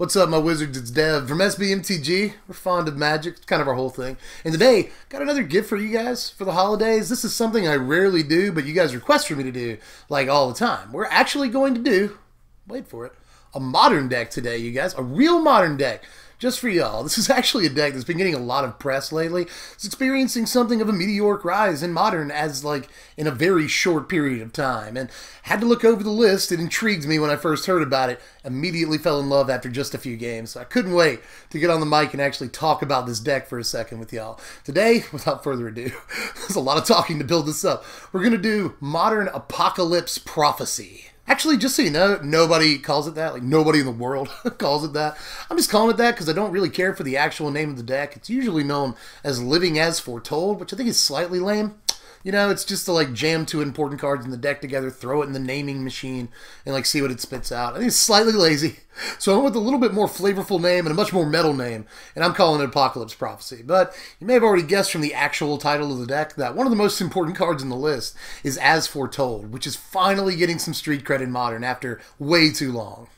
What's up, my wizards? It's Dev from Mtg. We're fond of magic. It's kind of our whole thing. And today, got another gift for you guys for the holidays. This is something I rarely do, but you guys request for me to do, like, all the time. We're actually going to do, wait for it, a modern deck today, you guys. A real modern deck. Just for y'all. This is actually a deck that's been getting a lot of press lately. It's experiencing something of a meteoric rise in modern as, like, in a very short period of time. And had to look over the list. It intrigued me when I first heard about it. Immediately fell in love after just a few games. So I couldn't wait to get on the mic and actually talk about this deck for a second with y'all. Today, without further ado, there's a lot of talking to build this up. We're going to do Modern Apocalypse Prophecy. Actually, just so you know, nobody calls it that. Like, nobody in the world calls it that. I'm just calling it that because I don't really care for the actual name of the deck. It's usually known as Living As Foretold, which I think is slightly lame. You know, it's just to, like, jam two important cards in the deck together, throw it in the naming machine, and, like, see what it spits out. I think it's slightly lazy. So I went with a little bit more flavorful name and a much more metal name, and I'm calling it Apocalypse Prophecy. But you may have already guessed from the actual title of the deck that one of the most important cards in the list is As Foretold, which is finally getting some street cred in Modern after way too long.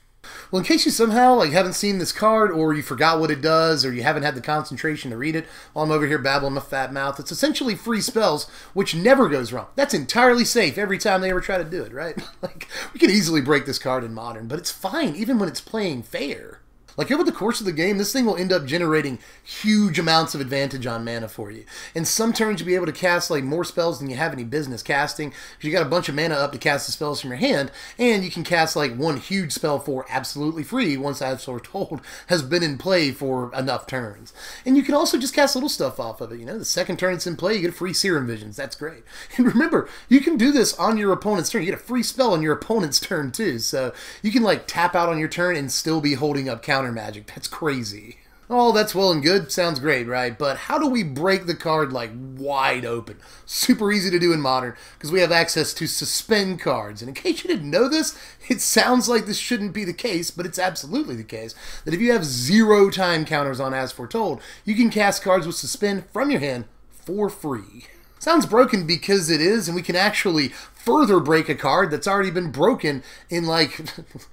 Well, in case you somehow haven't seen this card, or you forgot what it does, or you haven't had the concentration to read it while I'm over here babbling my fat mouth, it's essentially free spells, which never goes wrong. That's entirely safe every time they ever try to do it, right? Like, we can easily break this card in Modern, but it's fine even when it's playing fair. Like, over the course of the game, this thing will end up generating huge amounts of advantage on mana for you. And some turns you'll be able to cast, like, more spells than you have any business casting, because you got a bunch of mana up to cast the spells from your hand, and you can cast, like, one huge spell for absolutely free once As Foretold has been in play for enough turns. And you can also just cast little stuff off of it, you know? The second turn it's in play, you get a free Serum Visions. That's great. And remember, you can do this on your opponent's turn. You get a free spell on your opponent's turn, too. So you can, like, tap out on your turn and still be holding up counter magic. That's crazy. Oh, that's well and good. Sounds great, right? But how do we break the card, like, wide open? Super easy to do in Modern, because we have access to suspend cards. And in case you didn't know this, it sounds like this shouldn't be the case, but it's absolutely the case, that if you have 0 time counters on As Foretold, you can cast cards with suspend from your hand for free. Sounds broken because it is, and we can actually further break a card that's already been broken in, like,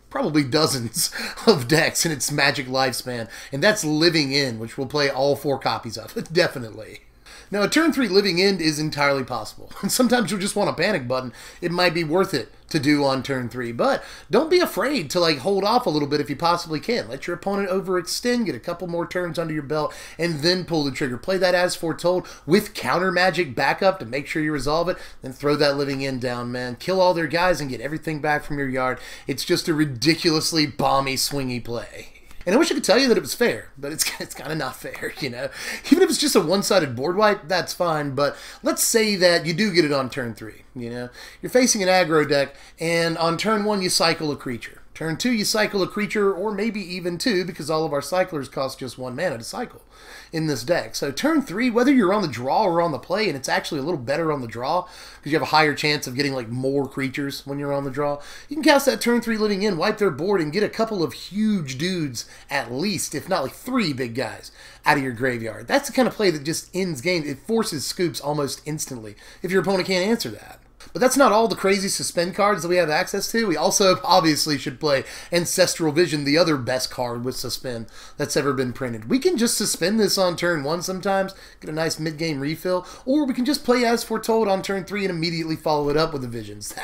probably dozens of decks in its magic lifespan, and that's Living In, which we'll play all 4 copies of, definitely. Now, a turn 3 Living End is entirely possible, and sometimes you'll just want a panic button. It might be worth it to do on turn 3, but don't be afraid to, like, hold off a little bit if you possibly can. Let your opponent overextend, get a couple more turns under your belt, and then pull the trigger. Play that As Foretold with counter magic backup to make sure you resolve it, then throw that Living End down, man. Kill all their guys and get everything back from your yard. It's just a ridiculously bomby, swingy play. And I wish I could tell you that it was fair, but it's kind of not fair, you know? Even if it's just a one-sided board wipe, that's fine, but let's say that you do get it on turn 3, you know? You're facing an aggro deck, and on turn 1 you cycle a creature. Turn 2 you cycle a creature, or maybe even 2, because all of our cyclers cost just 1 mana to cycle in this deck. So turn 3, whether you're on the draw or on the play, and it's actually a little better on the draw, because you have a higher chance of getting, like, more creatures when you're on the draw, you can cast that turn 3 Living In, wipe their board, and get a couple of huge dudes, at least, if not like 3 big guys, out of your graveyard. That's the kind of play that just ends games. It forces scoops almost instantly, if your opponent can't answer that. But that's not all the crazy suspend cards that we have access to. We also obviously should play Ancestral Vision, the other best card with suspend that's ever been printed. We can just suspend this on turn 1 sometimes, get a nice mid-game refill, or we can just play As Foretold on turn 3 and immediately follow it up with the Visions.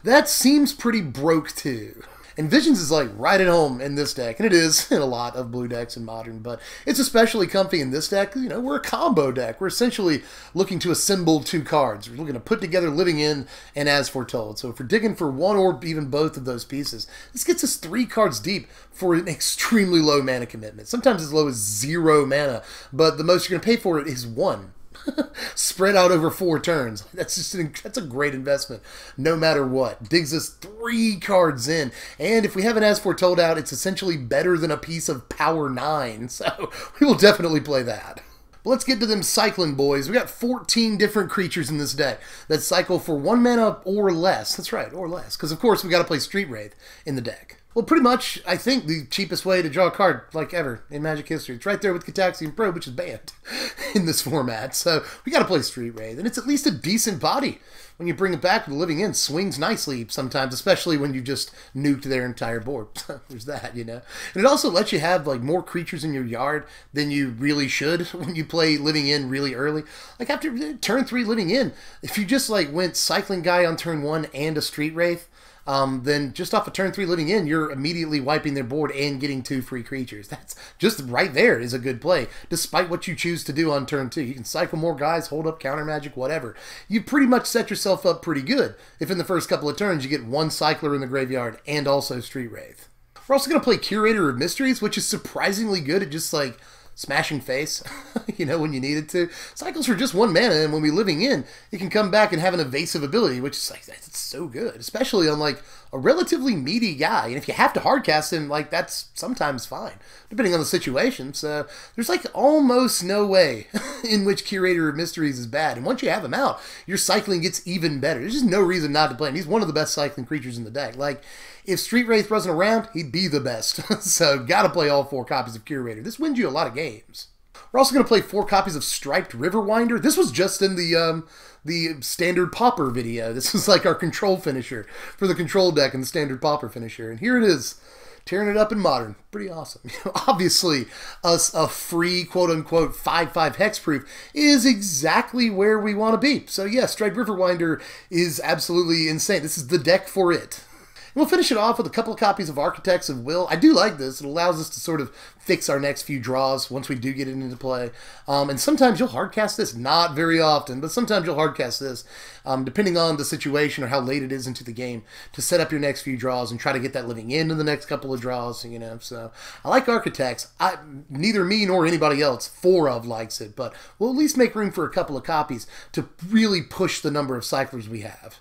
That seems pretty broke too. And Visions is, like, right at home in this deck, and it is in a lot of blue decks in Modern, but it's especially comfy in this deck. You know, we're a combo deck. We're essentially looking to assemble 2 cards. We're looking to put together Living In and As Foretold. So if we're digging for one or even both of those pieces, this gets us 3 cards deep for an extremely low mana commitment. Sometimes as low as 0 mana, but the most you're going to pay for it is 1. Spread out over 4 turns. That's a great investment, no matter what. Digs us 3 cards in, and if we have an As Foretold out, it's essentially better than a piece of Power 9, so we will definitely play that. But let's get to them cycling, boys. We got 14 different creatures in this deck that cycle for 1 mana or less. That's right, or less, because of course we got to play Street Wraith in the deck. Well, pretty much, I think the cheapest way to draw a card, like ever, in Magic history. It's right there with Cataxian Probe, which is banned in this format. So we got to play Street Wraith, and it's at least a decent body. When you bring it back, the living end swings nicely sometimes, especially when you just nuked their entire board. There's that, you know. And it also lets you have like more creatures in your yard than you really should when you play living in really early. Like after turn 3 living in, if you just like went Cycling Guy on turn 1 and a Street Wraith, then just off of turn 3 living in, you're immediately wiping their board and getting 2 free creatures. That's just right there is a good play, despite what you choose to do on turn 2. You can cycle more guys, hold up counter magic, whatever. You pretty much set yourself up pretty good if in the first couple of turns you get 1 cycler in the graveyard and also Street Wraith. We're also going to play Curator of Mysteries, which is surprisingly good at just like smashing face, you know, when you need it to. Cycles for just 1 mana, and when we living in, it can come back and have an evasive ability, which is like, that's so good, especially on like a relatively meaty guy. And if you have to hardcast him, like that's sometimes fine, depending on the situation. So there's like almost no way in which Curator of Mysteries is bad. And once you have him out, your cycling gets even better. There's just no reason not to play him. He's one of the best cycling creatures in the deck. Like, if Street Wraith wasn't around, he'd be the best. So, gotta play all 4 copies of Curator. This wins you a lot of games. We're also gonna play 4 copies of Striped Riverwinder. This was just in the standard Pauper video. This was like our control finisher for the control deck and the standard Pauper finisher. And here it is, tearing it up in Modern. Pretty awesome. You know, obviously, a free quote-unquote 5/5 hexproof is exactly where we want to be. So yeah, Striped Riverwinder is absolutely insane. This is the deck for it. We'll finish it off with a couple of copies of Architects of Will. I do like this. It allows us to sort of fix our next few draws once we do get it into play. And sometimes you'll hardcast this. Not very often, but sometimes you'll hardcast this, depending on the situation or how late it is into the game, to set up your next few draws and try to get that living into the next couple of draws, you know. So I like Architects. Neither me nor anybody else, 4 of, likes it, but we'll at least make room for a couple of copies to really push the number of cyclers we have.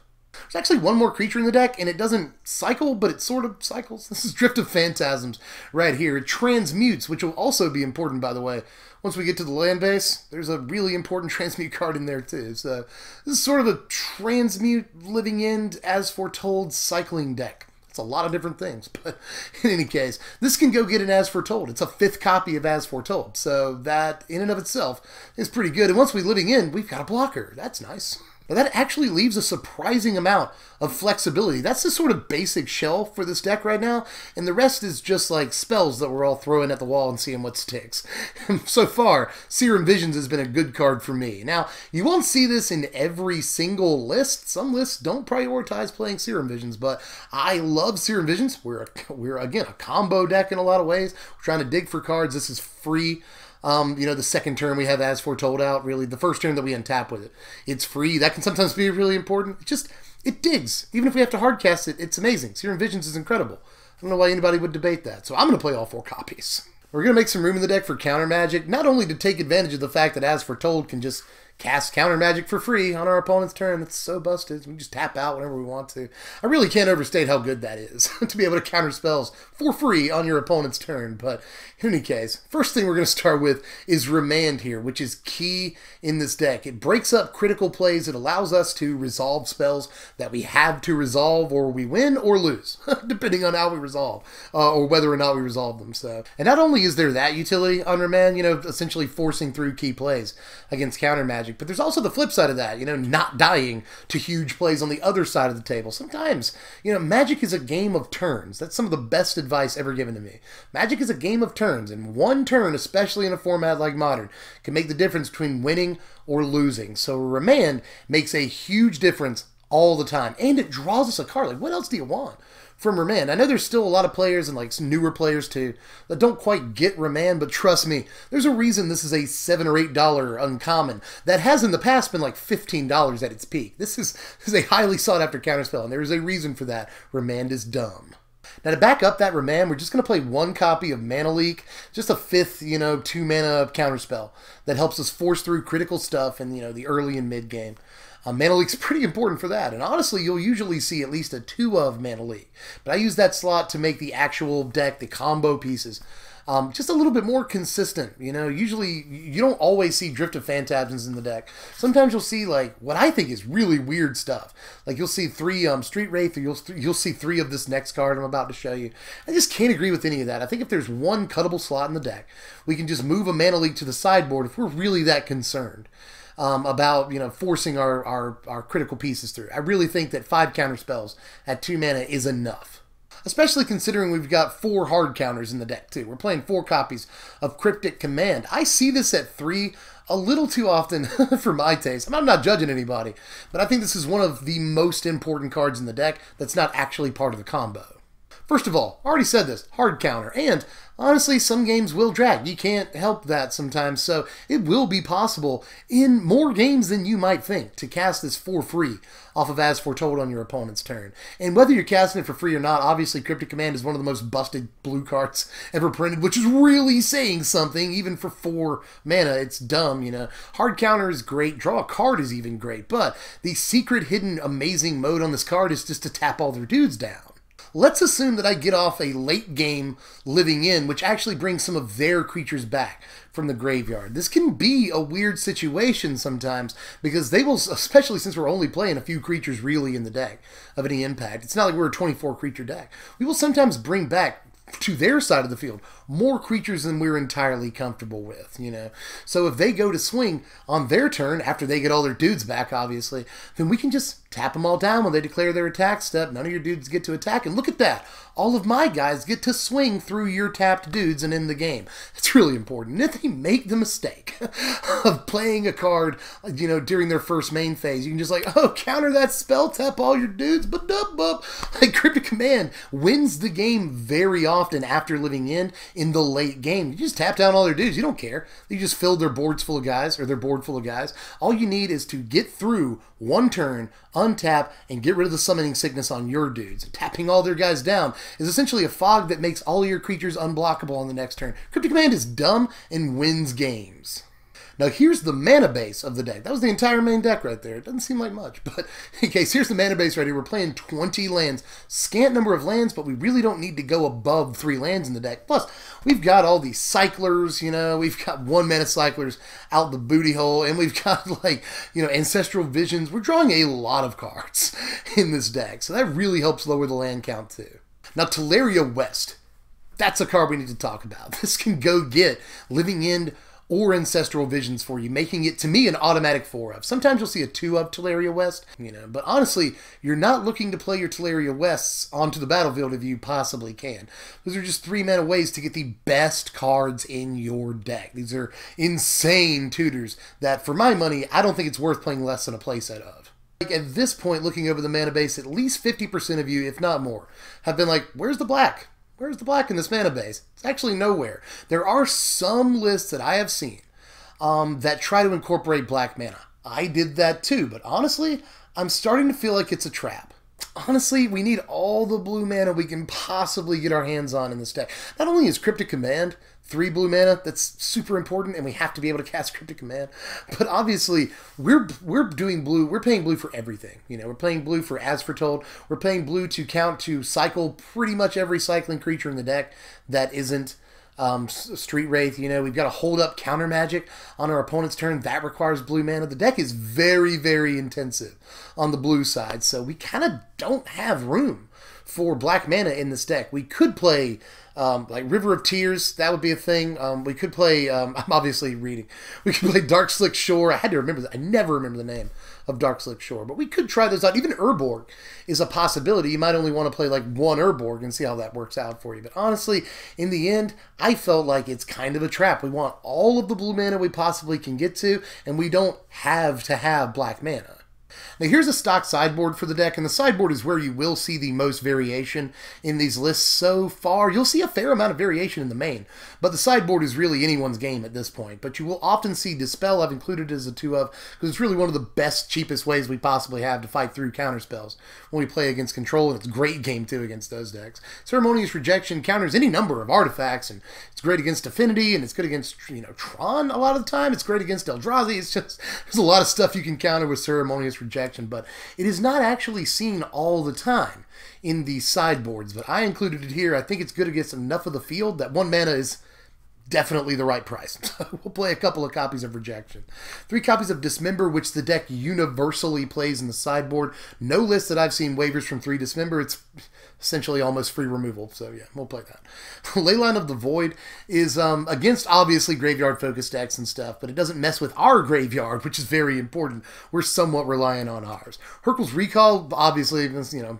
There's actually 1 more creature in the deck, and it doesn't cycle, but it sort of cycles. This is Drift of Phantasms right here. It transmutes, which will also be important, by the way. Once we get to the land base, there's a really important transmute card in there, too. So this is sort of a transmute living end, As Foretold cycling deck. It's a lot of different things, but in any case, this can go get an As Foretold. It's a 5th copy of As Foretold, so that in and of itself is pretty good. And once we're living in, we've got a blocker. That's nice. Now that actually leaves a surprising amount of flexibility. That's the sort of basic shell for this deck right now, and the rest is just like spells that we're all throwing at the wall and seeing what sticks. So far, Serum Visions has been a good card for me. Now, you won't see this in every single list. Some lists don't prioritize playing Serum Visions, but I love Serum Visions. We're again, a combo deck in a lot of ways. We're trying to dig for cards. This is free. You know, the second turn we have As Foretold out, really. The first turn that we untap with it. It's free. That can sometimes be really important. It digs. Even if we have to hardcast it, it's amazing. Serum Visions is incredible. I don't know why anybody would debate that. So I'm going to play all 4 copies. We're going to make some room in the deck for counter magic, not only to take advantage of the fact that As Foretold can just cast counter magic for free on our opponent's turn. It's so busted. We can just tap out whenever we want to. I really can't overstate how good that is, to be able to counter spells for free on your opponent's turn. But in any case, first thing we're going to start with is Remand here, which is key in this deck. It breaks up critical plays. It allows us to resolve spells that we have to resolve, or we win or lose, depending on how we resolve, or whether or not we resolve them. So, and not only is there that utility on Remand, you know, essentially forcing through key plays against counter magic, but there's also the flip side of that, you know, not dying to huge plays on the other side of the table. Sometimes, you know, Magic is a game of turns. That's some of the best advice ever given to me. Magic is a game of turns, and 1 turn, especially in a format like Modern, can make the difference between winning or losing. So Remand makes a huge difference all the time, and it draws us a card. Like, what else do you want from Remand? I know there's still a lot of players, and like some newer players too, that don't quite get Remand, but trust me, there's a reason this is a $7 or $8 uncommon that has in the past been like $15 at its peak. This is a highly sought after counterspell, and there is a reason for that. Remand is dumb. Now to back up that Remand, we're just going to play 1 copy of Mana Leak, just a 5th, you know, 2 mana counterspell that helps us force through critical stuff in, you know, the early and mid game. Mana Leak's pretty important for that, and honestly, you'll usually see at least a 2 of Mana Leak. But I use that slot to make the actual deck, the combo pieces, just a little bit more consistent. You know, usually you don't always see Drift of Phantasms in the deck. Sometimes you'll see like what I think is really weird stuff. Like you'll see 3 Street Wraith, or you'll see 3 of this next card I'm about to show you. I just can't agree with any of that. I think if there's one cuttable slot in the deck, we can just move a mana leak to the sideboard if we're really that concerned about, you know, forcing our critical pieces through. I really think that 5 counter spells at 2 mana is enough. Especially considering we've got 4 hard counters in the deck too. We're playing 4 copies of Cryptic Command. I see this at 3 a little too often for my taste. I'm not judging anybody, but I think this is one of the most important cards in the deck that's not actually part of the combo. First of all, I already said this, hard counter, and honestly, some games will drag. You can't help that sometimes, so it will be possible in more games than you might think to cast this for free off of As Foretold on your opponent's turn. And whether you're casting it for free or not, obviously Cryptic Command is one of the most busted blue cards ever printed, which is really saying something, even for 4 mana. It's dumb, you know. Hard counter is great, draw a card is even great, but the secret, hidden, amazing mode on this card is just to tap all their dudes down. Let's assume that I get off a late game living in, which actually brings some of their creatures back from the graveyard. This can be a weird situation sometimes because they will, especially since we're only playing a few creatures really in the deck of any impact. It's not like we're a 24 creature deck. We will sometimes bring back to their side of the field more creatures than we're entirely comfortable with, you know. So if they go to swing on their turn after they get all their dudes back, obviously, then we can just tap them all down when they declare their attack step. None of your dudes get to attack, and look at that. All of my guys get to swing through your tapped dudes and end the game. It's really important. And if they make the mistake of playing a card, you know, during their first main phase, you can just like, oh, counter that spell, tap all your dudes, but like Cryptic Command wins the game very often after living in the late game. You just tap down all their dudes. You don't care. You just filled their boards full of guys, or their board full of guys. All you need is to get through one turn, untap, and get rid of the summoning sickness on your dudes. Tapping all their guys down is essentially a fog that makes all your creatures unblockable on the next turn. Cryptic Command is dumb and wins games. Now here's the mana base of the deck. That was the entire main deck right there. It doesn't seem like much, but in case, here's the mana base right here. We're playing 20 lands. Scant number of lands, but we really don't need to go above 3 lands in the deck. Plus, we've got all these cyclers, you know, we've got 1 mana cyclers out the booty hole, and we've got, like, you know, ancestral visions. We're drawing a lot of cards in this deck, so that really helps lower the land count too. Now, Teleria West. That's a card we need to talk about. This can go get Living End or Ancestral Visions for you, making it, to me, an automatic 4-of. Sometimes you'll see a 2-of Teleria West, you know, but honestly, you're not looking to play your Teleria Wests onto the battlefield if you possibly can. Those are just 3 mana ways to get the best cards in your deck. These are insane tutors that, for my money, I don't think it's worth playing less than a playset of. Like, at this point, looking over the mana base, at least 50% of you, if not more, have been like, where's the black? Where's the black in this mana base? It's actually nowhere. There are some lists that I have seen that try to incorporate black mana. I did that too, but honestly, I'm starting to feel like it's a trap. Honestly, we need all the blue mana we can possibly get our hands on in this deck. Not only is Cryptic Command 3 blue mana, that's super important, and we have to be able to cast Cryptic Command, but obviously, we're doing blue, we're paying blue for everything. You know, we're playing blue for As Foretold, we're playing blue to count to cycle pretty much every cycling creature in the deck that isn't Street Wraith. You know, we've got to hold up counter magic on our opponent's turn. That requires blue mana. The deck is very, very intensive on the blue side, so we kind of don't have room for black mana in this deck. We could play like River of Tears. That would be a thing. We could play, I'm obviously reading. We could play Dark Slick Shore. I had to remember that. I never remember the name of Dark Slick Shore, but we could try those out. Even Urborg is a possibility. You might only want to play like 1 Urborg and see how that works out for you. But honestly, in the end, I felt like it's kind of a trap. We want all of the blue mana we possibly can get to, and we don't have to have black mana. Now here's a stock sideboard for the deck, and the sideboard is where you will see the most variation in these lists so far. You'll see a fair amount of variation in the main, but the sideboard is really anyone's game at this point. But you will often see Dispel. I've included as a 2-of because it's really one of the best, cheapest ways we possibly have to fight through counterspells when we play against control, and it's a great game too against those decks. Ceremonious Rejection counters any number of artifacts, and it's great against Affinity, and it's good against, you know, Tron a lot of the time. It's great against Eldrazi. It's just, there's a lot of stuff you can counter with Ceremonious Rejection, but it is not actually seen all the time in these sideboards. But I included it here. I think it's good against enough of the field that 1 mana is definitely the right price. We'll play a couple of copies of Rejection. 3 copies of Dismember, which the deck universally plays in the sideboard. No list that I've seen waivers from 3 Dismember. It's essentially almost free removal. So yeah, we'll play that. Leyline of the Void is against obviously graveyard-focused decks and stuff, but it doesn't mess with our graveyard, which is very important. We're somewhat reliant on ours. Hurkyl's Recall, obviously,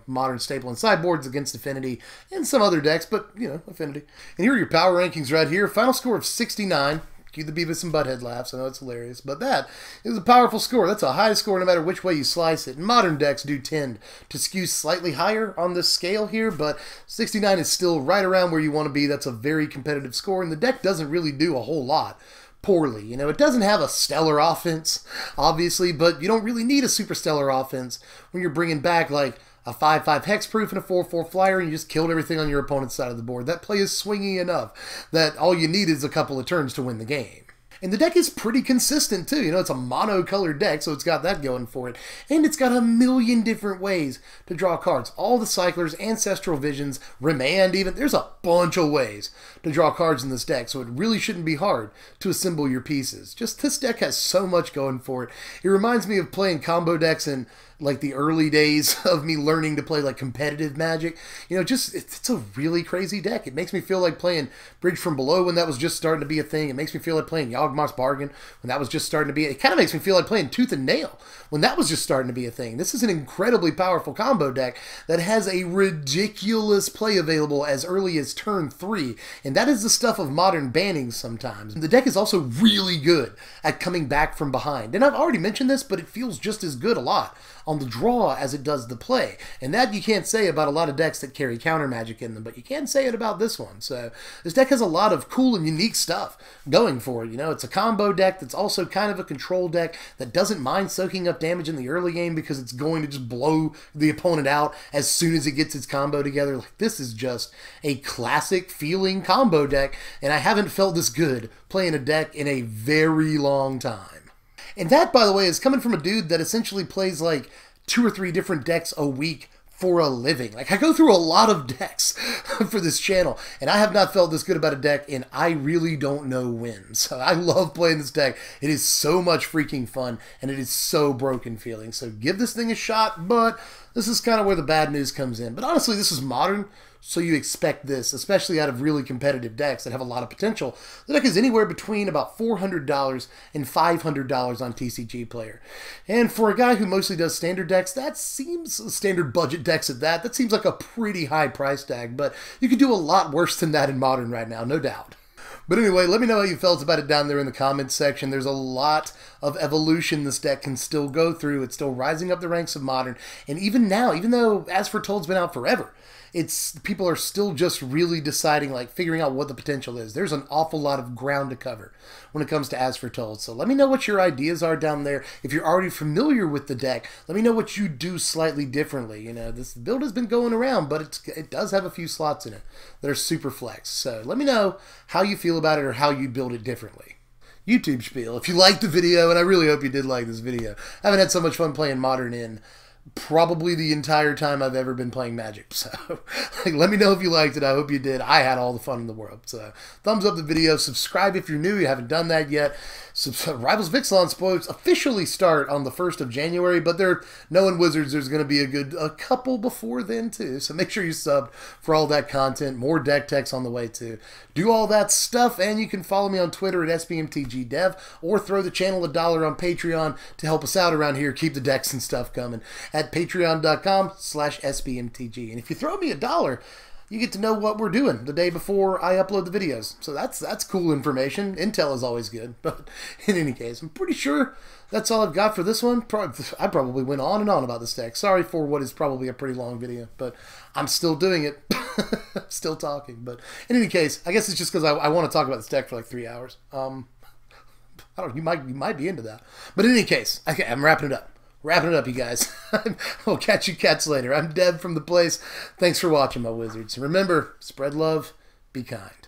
modern staple in sideboards against Affinity and some other decks, but, Affinity. And here are your power rankings right here. Final score of 69. Cue the Beavis and Butthead laughs. I know it's hilarious, but that is a powerful score. That's a high score no matter which way you slice it. Modern decks do tend to skew slightly higher on this scale here, but 69 is still right around where you want to be. That's a very competitive score, and the deck doesn't really do a whole lot poorly. It doesn't have a stellar offense, obviously, but you don't really need a super stellar offense when you're bringing back, like, a 5/5 hexproof and a 4/4 flyer, and you just killed everything on your opponent's side of the board. That play is swingy enough that all you need is a couple of turns to win the game. And the deck is pretty consistent, too. It's a mono-colored deck, so it's got that going for it. And it's got a million different ways to draw cards. All the Cyclers, Ancestral Visions, Remand even. There's a bunch of ways to draw cards in this deck, so it really shouldn't be hard to assemble your pieces. Just this deck has so much going for it. It reminds me of playing combo decks in like the early days of me learning to play like competitive Magic. It's a really crazy deck. It makes me feel like playing Bridge from Below when that was just starting to be a thing. It makes me feel like playing Yawgmoth's Bargain when that was just starting to be. It kind of makes me feel like playing Tooth and Nail when that was just starting to be a thing. This is an incredibly powerful combo deck that has a ridiculous play available as early as turn 3, and that is the stuff of modern bannings sometimes. The deck is also really good at coming back from behind, and I've already mentioned this, but it feels just as good a lot on the draw as it does the play. And that you can't say about a lot of decks that carry counter magic in them, but you can say it about this one. So this deck has a lot of cool and unique stuff going for it. It's a combo deck that's also kind of a control deck that doesn't mind soaking up damage in the early game because it's going to just blow the opponent out as soon as it gets its combo together. Like, this is just a classic feeling combo deck, and I haven't felt this good playing a deck in a very long time. And that, by the way, is coming from a dude that essentially plays like 2 or 3 different decks a week for a living. Like, I go through a lot of decks for this channel, and I have not felt this good about a deck in I really don't know when. So I love playing this deck. It is so much freaking fun, and it is so broken feeling. So give this thing a shot, but this is kind of where the bad news comes in. But honestly, this is modern, so you expect this, especially out of really competitive decks that have a lot of potential. The deck is anywhere between about $400 and $500 on TCG Player. And for a guy who mostly does standard decks, that seems, standard budget decks at that seems like a pretty high price tag, but you could do a lot worse than that in Modern right now, no doubt. But anyway, let me know how you felt about it down there in the comments section. There's a lot of evolution this deck can still go through. It's still rising up the ranks of Modern. And even now, even though As Foretold's been out forever, people are still just really deciding, like, figuring out what the potential is. There's an awful lot of ground to cover when it comes to As Foretold. So let me know what your ideas are down there. If you're already familiar with the deck, let me know what you do slightly differently. This build has been going around, but it does have a few slots in it that are super flex. So let me know how you feel about it or how you build it differently. YouTube spiel. If you liked the video, and I really hope you did like this video, I haven't had so much fun playing Modern in probably the entire time I've ever been playing Magic. So let me know if you liked it. I hope you did. I had all the fun in the world. So thumbs up the video. Subscribe if you're new. You haven't done that yet. Rivals Vixlon spoilers officially start on the 1st of January, but knowing Wizards, there's going to be a couple before then too. So make sure you sub for all that content. More deck techs on the way too. Do all that stuff, and you can follow me on Twitter at SBMTGDev, or throw the channel $1 on Patreon to help us out around here. Keep the decks and stuff coming at patreon.com/SBMTG. And if you throw me $1, you get to know what we're doing the day before I upload the videos. So that's cool information. Intel is always good. But in any case, I'm pretty sure that's all I've got for this one. I probably went on and on about this deck. Sorry for what is probably a pretty long video, but I'm still doing it. Still talking. But in any case, I guess it's just because I want to talk about this deck for like 3 hours. I don't know, you might be into that. But in any case, okay, I'm wrapping it up. Wrapping it up, you guys. We'll catch you cats later. I'm Deb from The Place. Thanks for watching, my wizards. Remember, spread love, be kind.